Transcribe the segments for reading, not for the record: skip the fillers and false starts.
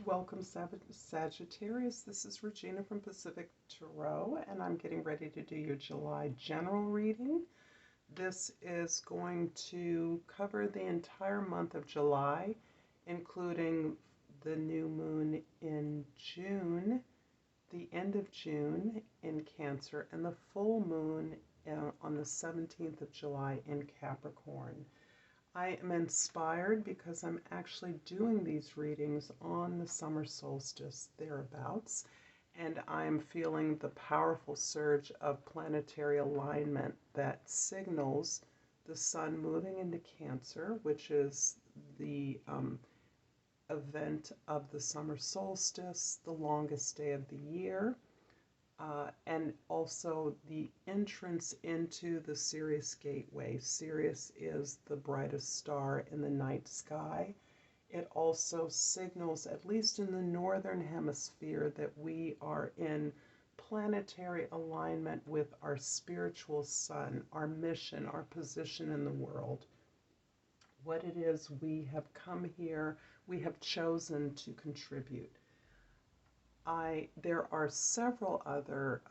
Welcome, Sagittarius. This is Regina from Pacific Tarot, and I'm getting ready to do your July general reading. This is going to cover the entire month of July, including the new moon in June, the end of June in Cancer, and the full moon on the 17th of July in Capricorn. I am inspired because I'm actually doing these readings on the summer solstice thereabouts, and I'm feeling the powerful surge of planetary alignment that signals the sun moving into Cancer, which is the event of the summer solstice, the longest day of the year. And also the entrance into the Sirius Gateway. Sirius is the brightest star in the night sky. It also signals, at least in the Northern Hemisphere, that we are in planetary alignment with our spiritual sun, our mission, our position in the world. What it is we have come here, we have chosen to contribute. There are several other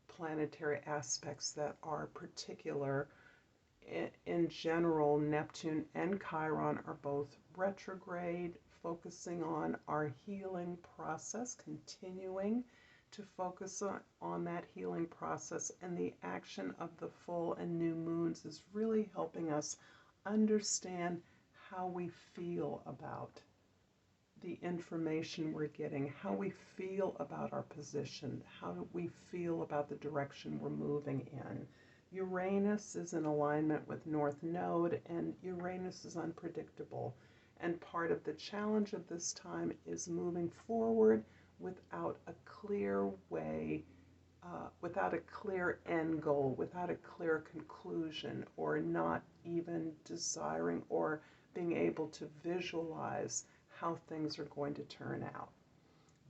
planetary aspects that are particular. In general, Neptune and Chiron are both retrograde, focusing on our healing process, continuing to focus on that healing process, and the action of the full and new moons is really helping us understand how we feel about the information we're getting, how we feel about our position, how we feel about the direction we're moving in. Uranus is in alignment with North Node, and Uranus is unpredictable. And part of the challenge of this time is moving forward without a clear way, without a clear end goal, without a clear conclusion, or not even desiring or being able to visualize how things are going to turn out.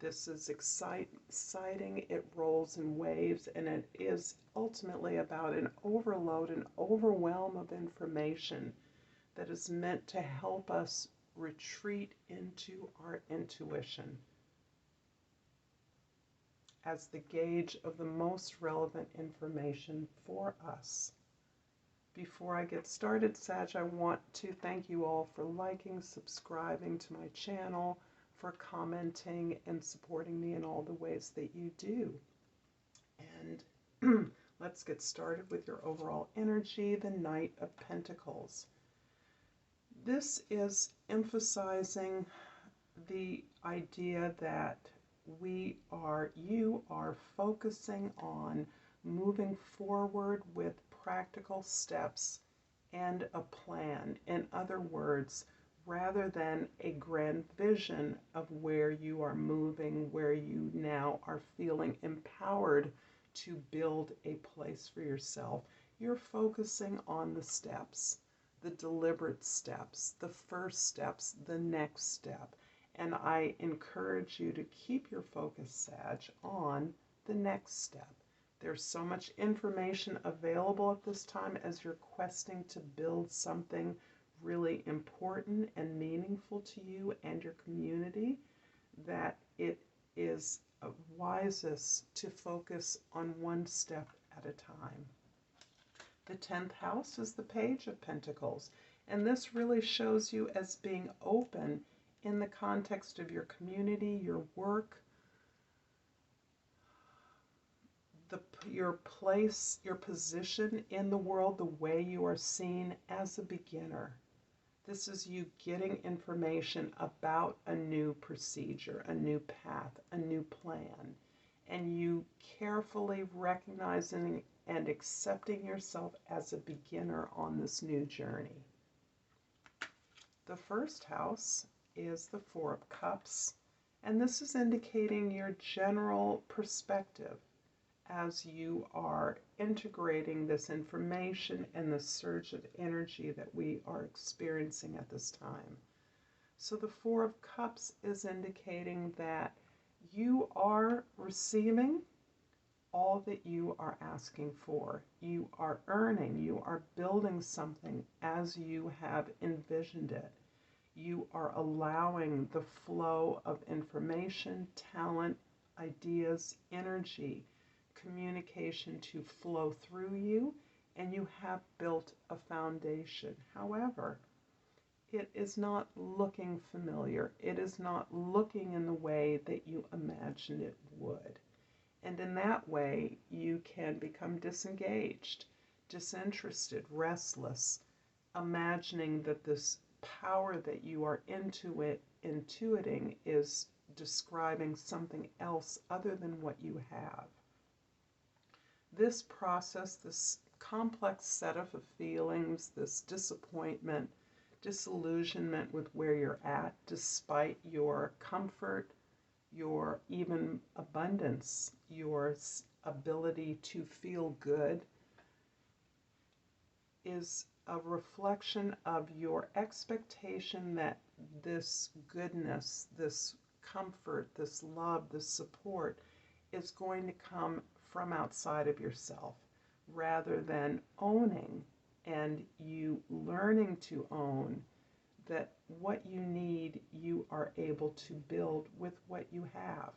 This is exciting, it rolls in waves, and it is ultimately about an overload, an overwhelm of information that is meant to help us retreat into our intuition as the gauge of the most relevant information for us. Before I get started, Sag, I want to thank you all for liking, subscribing to my channel, for commenting and supporting me in all the ways that you do. And let's get started with your overall energy, the Knight of Pentacles. This is emphasizing the idea that you are focusing on moving forward with practical steps and a plan. In other words, rather than a grand vision of where you are moving, where you now are feeling empowered to build a place for yourself, you're focusing on the steps, the deliberate steps, the first steps, the next step. And I encourage you to keep your focus, Sag, on the next step. There's so much information available at this time as you're questing to build something really important and meaningful to you and your community, that it is wisest to focus on one step at a time. The 10th house is the Page of Pentacles, and this really shows you as being open in the context of your community, your work, your place, your position in the world, the way you are seen as a beginner. This is you getting information about a new procedure, a new path, a new plan, and you carefully recognizing and accepting yourself as a beginner on this new journey. The first house is the Four of Cups, and this is indicating your general perspective as you are integrating this information and the surge of energy that we are experiencing at this time. So the Four of Cups is indicating that you are receiving all that you are asking for. You are earning, you are building something as you have envisioned it. You are allowing the flow of information, talent, ideas, energy, communication to flow through you, and you have built a foundation. However, it is not looking familiar. It is not looking in the way that you imagined it would. And in that way, you can become disengaged, disinterested, restless, imagining that this power that you are intuiting is describing something else other than what you have. This process, this complex set of feelings, this disappointment, disillusionment with where you're at, despite your comfort, your even abundance, your ability to feel good, is a reflection of your expectation that this goodness, this comfort, this love, this support is going to come from outside of yourself, rather than owning and you learning to own that what you need, you are able to build with what you have.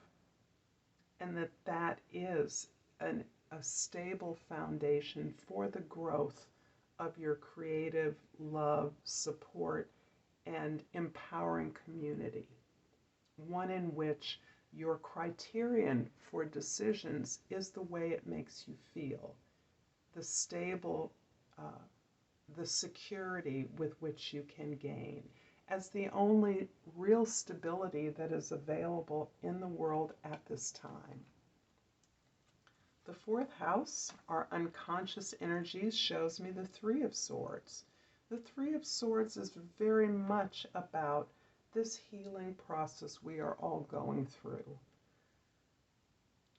And that is a stable foundation for the growth of your creative love, support, and empowering community. One in which your criterion for decisions is the way it makes you feel, the stable, the security with which you can gain, as the only real stability that is available in the world at this time. The fourth house, our unconscious energies, shows me the Three of Swords. The Three of Swords is very much about this healing process we are all going through.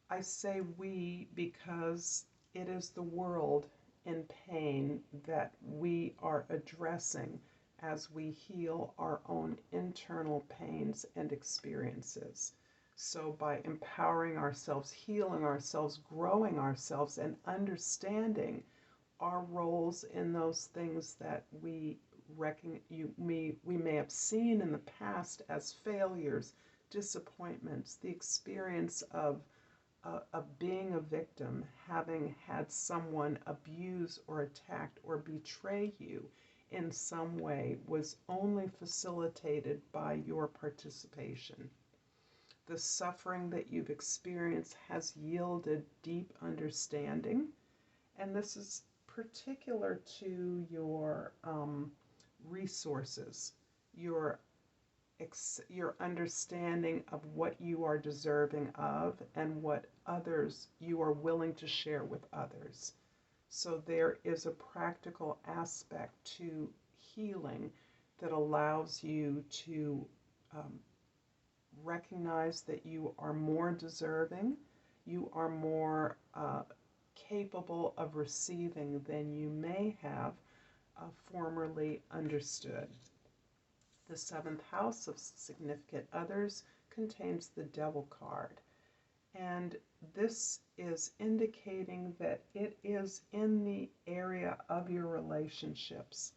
I say we because it is the world in pain that we are addressing as we heal our own internal pains and experiences. So by empowering ourselves, healing ourselves, growing ourselves, and understanding our roles in those things that we may have seen in the past as failures, disappointments, the experience of being a victim, having had someone abuse or attack or betray you in some way, was only facilitated by your participation. The suffering that you've experienced has yielded deep understanding, and this is particular to your resources, your understanding of what you are deserving of and what others you are willing to share with others. So there is a practical aspect to healing that allows you to recognize that you are more deserving, you are more capable of receiving than you may have formerly understood. The seventh house of significant others contains the Devil card. And this is indicating that it is in the area of your relationships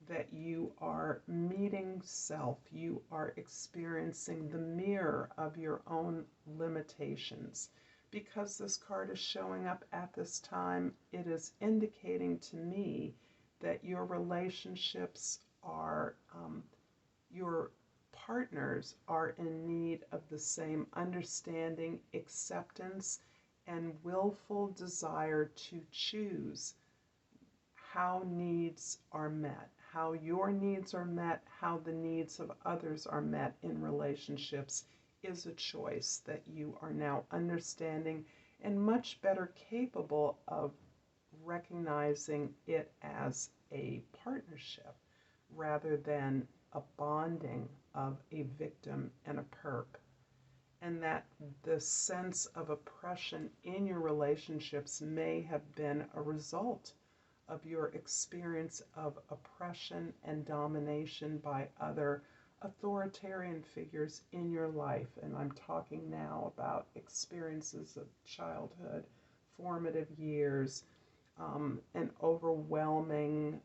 that you are meeting self, you are experiencing the mirror of your own limitations. Because this card is showing up at this time, it is indicating to me that your relationships are, your partners are in need of the same understanding, acceptance, and willful desire to choose how needs are met, how your needs are met, how the needs of others are met in relationships is a choice that you are now understanding and much better capable of recognizing it as a partnership rather than a bonding of a victim and a perp. And that the sense of oppression in your relationships may have been a result of your experience of oppression and domination by other authoritarian figures in your life. And I'm talking now about experiences of childhood, formative years, an overwhelming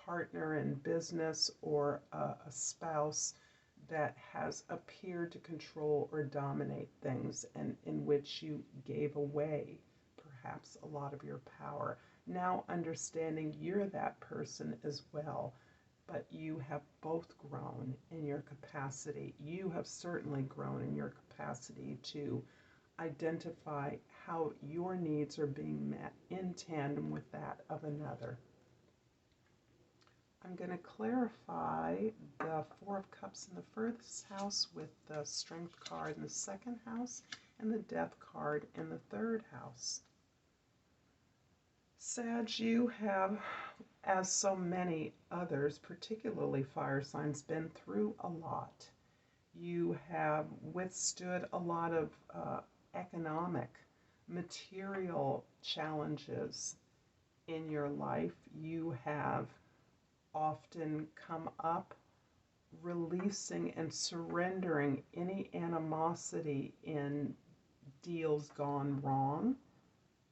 partner in business or a spouse that has appeared to control or dominate things, and in which you gave away perhaps a lot of your power. Now understanding you're that person as well, but you have both grown in your capacity. You have certainly grown in your capacity to identify how your needs are being met in tandem with that of another. I'm going to clarify the Four of Cups in the first house with the Strength card in the second house and the Death card in the third house. Sag, you have, as so many others, particularly fire signs, been through a lot. You have withstood a lot of economic, material challenges in your life. You have often come up releasing and surrendering any animosity in deals gone wrong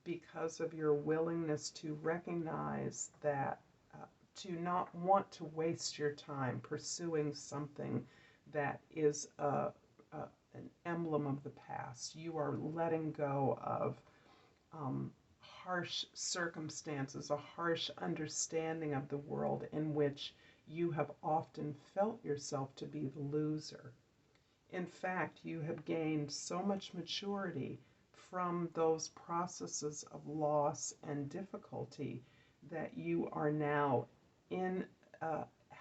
because of your willingness to recognize that, to not want to waste your time pursuing something that is an emblem of the past. You are letting go of harsh circumstances, a harsh understanding of the world in which you have often felt yourself to be the loser. In fact, you have gained so much maturity from those processes of loss and difficulty that you are now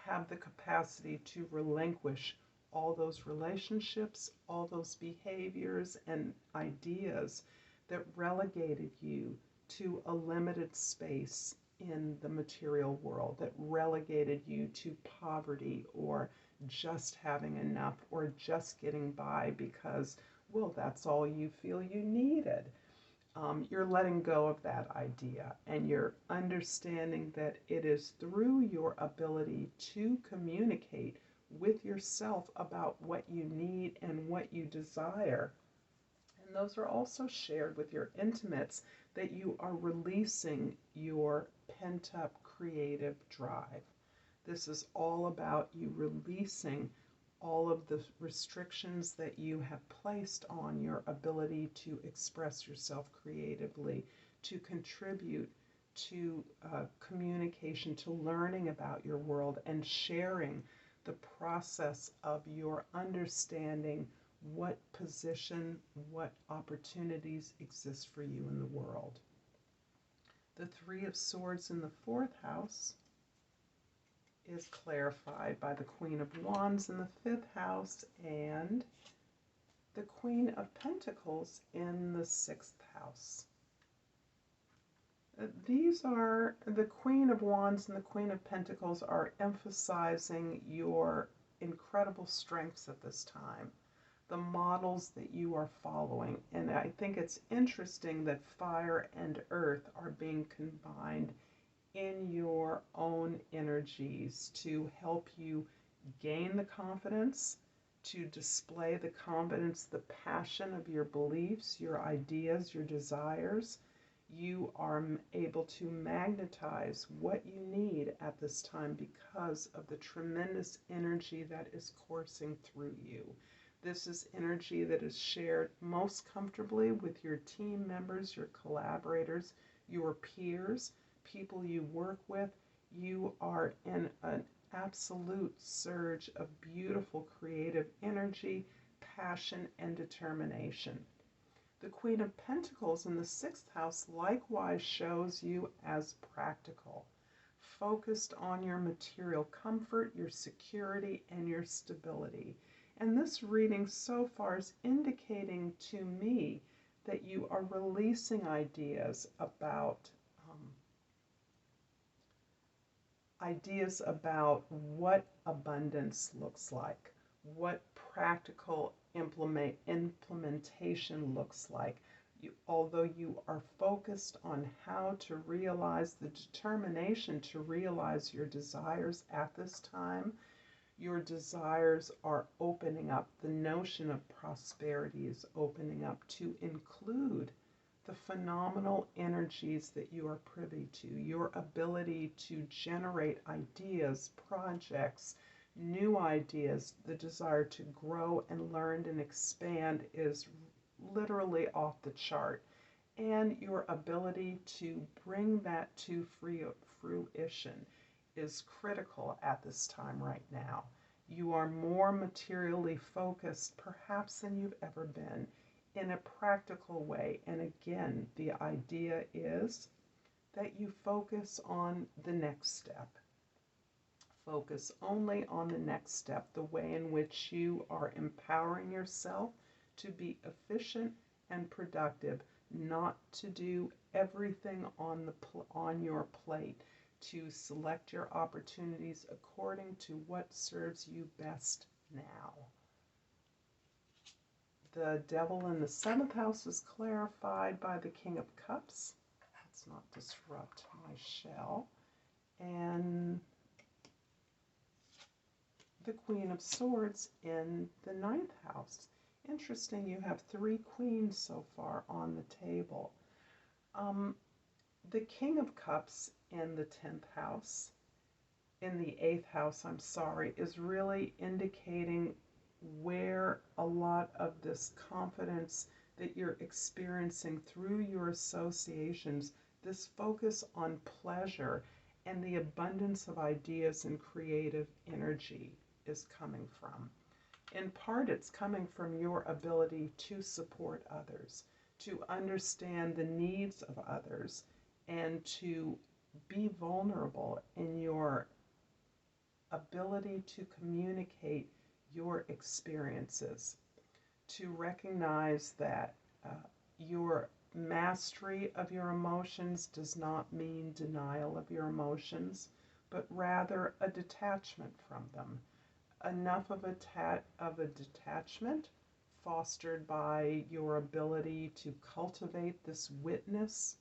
have the capacity to relinquish all those relationships, all those behaviors and ideas that relegated you to a limited space in the material world, that relegated you to poverty or just having enough or just getting by because, well, that's all you feel you needed. You're letting go of that idea, and you're understanding that it is through your ability to communicate with yourself about what you need and what you desire. And those are also shared with your intimates, that you are releasing your pent-up creative drive. This is all about you releasing all of the restrictions that you have placed on your ability to express yourself creatively, to contribute to communication, to learning about your world, and sharing the process of your understanding what position, what opportunities exist for you in the world. The Three of Swords in the fourth house is clarified by the Queen of Wands in the fifth house and the Queen of Pentacles in the sixth house. These are, the Queen of Wands and the Queen of Pentacles are emphasizing your incredible strengths at this time, the models that you are following. And I think it's interesting that fire and earth are being combined in your own energies to help you gain the confidence, to display the confidence, the passion of your beliefs, your ideas, your desires. You are able to magnetize what you need at this time because of the tremendous energy that is coursing through you. This is energy that is shared most comfortably with your team members, your collaborators, your peers, people you work with. You are in an absolute surge of beautiful creative energy, passion, and determination. The Queen of Pentacles in the sixth house likewise shows you as practical, focused on your material comfort, your security, and your stability. And this reading so far is indicating to me that you are releasing ideas about what abundance looks like, what practical implementation looks like. Although you are focused on how to realize, the determination to realize your desires at this time, your desires are opening up. The notion of prosperity is opening up to include the phenomenal energies that you are privy to, your ability to generate ideas, projects, new ideas, the desire to grow and learn and expand is literally off the chart. And your ability to bring that to fruition is critical at this time right now. You are more materially focused perhaps than you've ever been in a practical way. And again, the idea is that you focus on the next step. Focus only on the next step, the way in which you are empowering yourself to be efficient and productive, not to do everything on your plate, to select your opportunities according to what serves you best now. The devil in the 7th house is clarified by the King of Cups. Let's not disrupt my shell. And the Queen of Swords in the 9th house. Interesting, you have 3 queens so far on the table. The King of Cups in the 10th house, in the 8th house, is really indicating where a lot of this confidence that you're experiencing through your associations, this focus on pleasure and the abundance of ideas and creative energy is coming from. In part, it's coming from your ability to support others, to understand the needs of others, and to be vulnerable in your ability to communicate your experiences, to recognize that your mastery of your emotions does not mean denial of your emotions, but rather a detachment from them. Enough of a detachment fostered by your ability to cultivate this witness.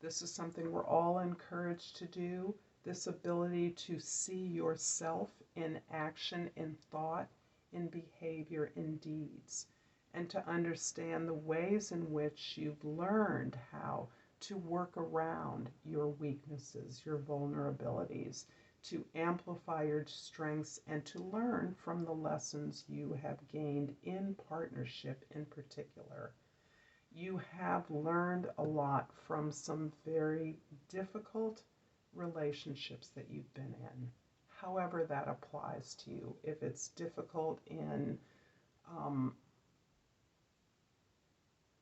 This is something we're all encouraged to do. This ability to see yourself in action, in thought, in behavior, in deeds, and to understand the ways in which you've learned how to work around your weaknesses, your vulnerabilities, to amplify your strengths, and to learn from the lessons you have gained in partnership in particular. You have learned a lot from some very difficult relationships that you've been in, however that applies to you. If it's difficult in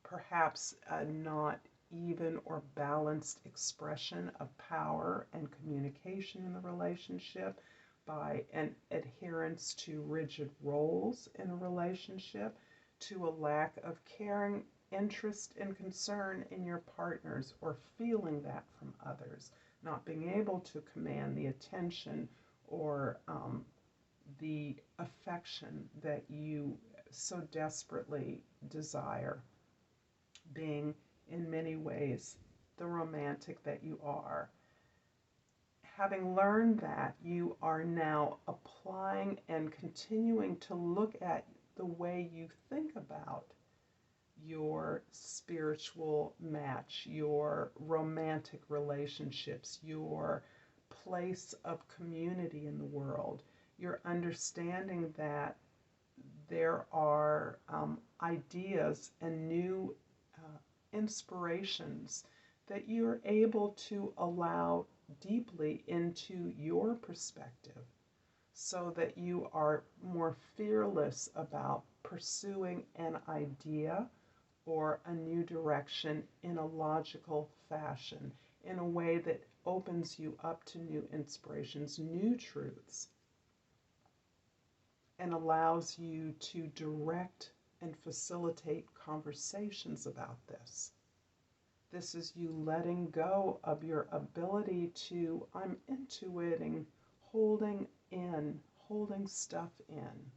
perhaps a not even or balanced expression of power and communication in the relationship, by an adherence to rigid roles in a relationship, to a lack of caring, interest, and concern in your partners, or feeling that from others, not being able to command the attention or the affection that you so desperately desire, being in many ways the romantic that you are. Having learned that, you are now applying and continuing to look at the way you think about your spiritual match, your romantic relationships, your place of community in the world. You're understanding that there are ideas and new inspirations that you're able to allow deeply into your perspective, so that you are more fearless about pursuing an idea or a new direction in a logical fashion, in a way that opens you up to new inspirations, new truths, and allows you to direct and facilitate conversations about this. This is you letting go of your ability to, I'm intuiting, holding stuff in.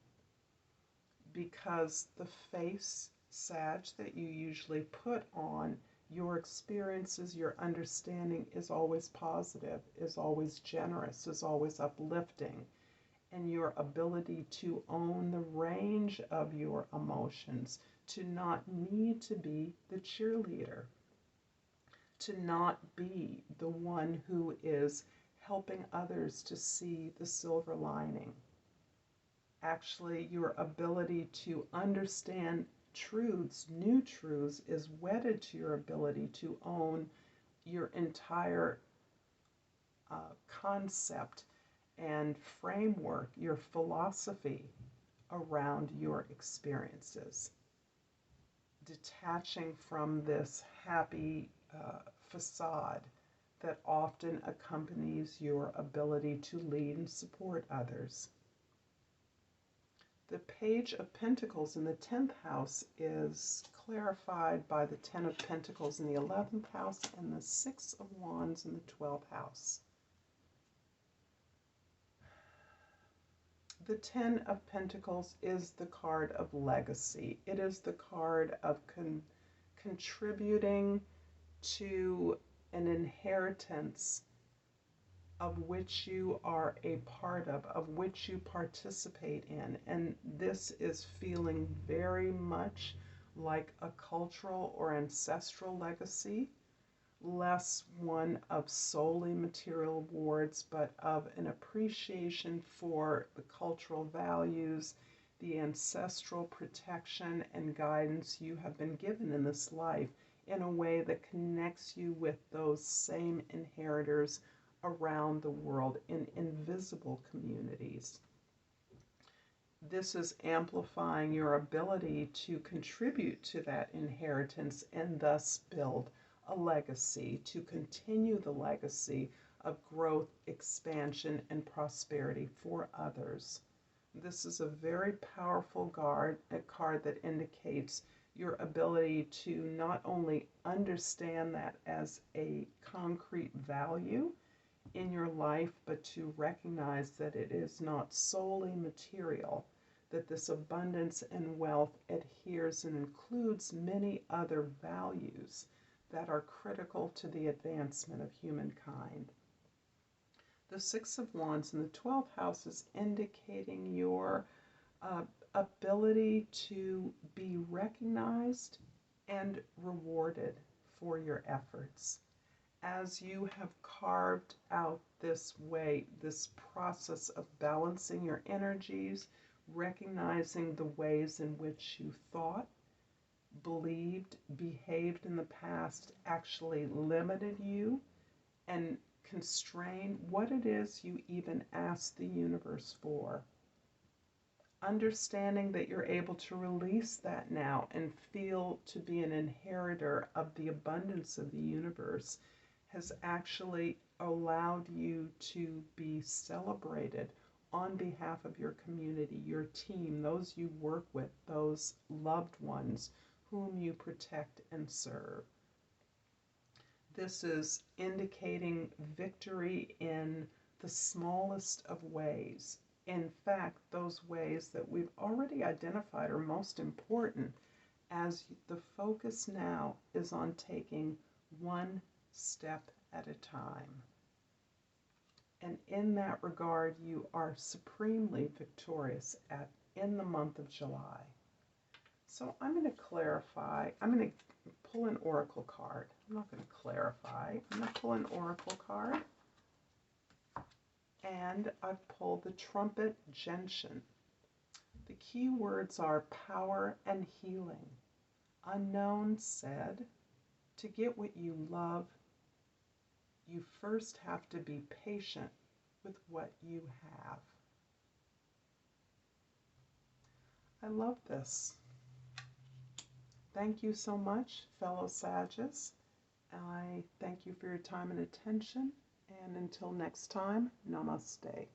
Because the face, Sag, that you usually put on your experiences, your understanding, is always positive, is always generous, is always uplifting. And your ability to own the range range of your emotions, to not need to be the cheerleader, to not be the one who is helping others to see the silver lining. Actually, your ability to understand truths, new truths, is wedded to your ability to own your entire concept and framework, your philosophy around your experiences. Detaching from this happy facade that often accompanies your ability to lead and support others. The Page of Pentacles in the 10th house is clarified by the 10 of Pentacles in the 11th house and the 6 of Wands in the 12th house. The 10 of Pentacles is the card of legacy. It is the card of contributing to an inheritance of which you are a part of which you participate in. And this is feeling very much like a cultural or ancestral legacy, less one of solely material rewards, but of an appreciation for the cultural values, the ancestral protection and guidance you have been given in this life in a way that connects you with those same inheritors around the world in invisible communities. This is amplifying your ability to contribute to that inheritance and thus build a legacy, to continue the legacy of growth, expansion, and prosperity for others. This is a very powerful card that indicates your ability to not only understand that as a concrete value in your life, but to recognize that it is not solely material, that this abundance and wealth adheres and includes many other values that are critical to the advancement of humankind. The 6 of Wands in the 12th house is indicating your ability to be recognized and rewarded for your efforts. As you have carved out this way, this process of balancing your energies, recognizing the ways in which you thought, believed, behaved in the past actually limited you and constrained what it is you even asked the universe for. Understanding that you're able to release that now and feel to be an inheritor of the abundance of the universe has actually allowed you to be celebrated on behalf of your community, your team, those you work with, those loved ones whom you protect and serve. This is indicating victory in the smallest of ways. In fact, those ways that we've already identified are most important, as the focus now is on taking one step at a time. And in that regard, you are supremely victorious in the month of July. So I'm going to clarify. I'm going to pull an oracle card. I'm not going to clarify. I'm going to pull an oracle card. And I've pulled the trumpet gentian. The key words are power and healing. Unknown said, to get what you love, you first have to be patient with what you have. I love this. Thank you so much, fellow Sagittarius. I thank you for your time and attention. And until next time, namaste.